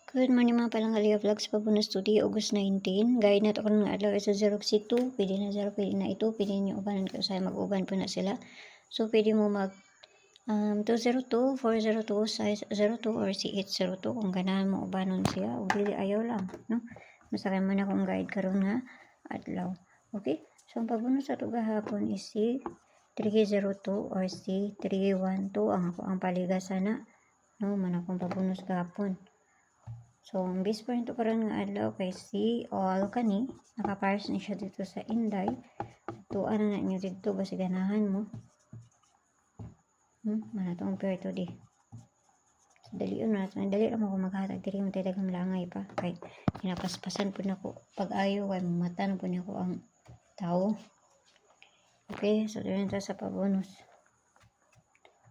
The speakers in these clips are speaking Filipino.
Good morning mga Palanggalia Vlogs, Pabunos Studio, August 19. Guide na ito kung nga adlaw sa 0 2, pwede na 0, pwede na ito, pwede nyo ubanan kung sa'yo mag-uban po na sila. So, pwede mo mag 202, 402, 602, or C802 kung ganahan mo ubanon siya. O dili ayaw lang, no? Masakay mo na kung guide karon nga adlaw. Okay? So, ang pabunos sa ito gahapon is si 302 or si 312 ang paligasan na, no? Man akong pabunos gahapon. So, ang base point karon nga adlaw kay si all kani nakapares ni siya dito sa Inday. Tuan na niyo dito basi ganahan mo. Mana tong pair to di. So, dali na mo ko maghatag diri mo tay dagang langay pa kay kinapaspasan pud nako pag-ayo kay matan pud nako ang tao. Okay, so dili ta sa pabonus.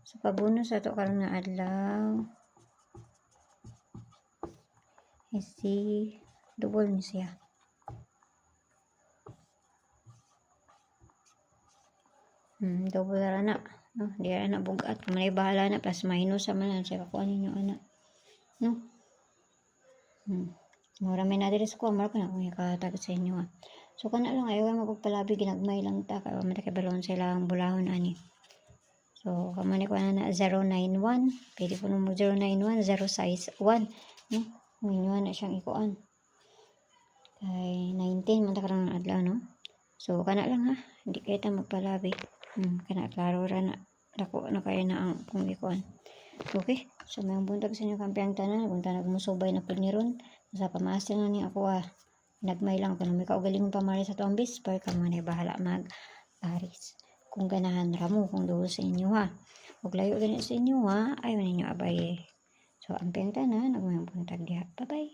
Sa pabonus ato karon nga adlaw si double ni siya. Double ra na, no? Di ra na bugat. May bahala na plus minus sa man siya kuan ninyo ana. No? Mura may nadiri sa kuan ko na kung ikatag sa inyo. So kana lang ayaw magpalabi ginagmay lang ta kay man kay balon sila ang bulahon ani. So kamani ko na 091, pwede po mo 091 061, no? Minyo na siyang ikuan. Kay 19 man ta karong adlaw, no? So kana lang ha, hindi kay ta magpalabi. Kana klaro ra na dako na kay na ang kung ikuan. Okay? So may buntag sa inyo kampiang tanan, kung tanag mo subay na pud ni ron, sa pamaster na ni ako nagmay lang kung may kaugalingong pamari sa tuang bis, pero ka man ay bahala mag-paris. Kung ganahan ra mo, kung duol sa inyo ha. Huwag layo ganit sa inyo ha, ayaw ninyo abay. So, ang tanan, nagmayang buntag diha. Bye-bye.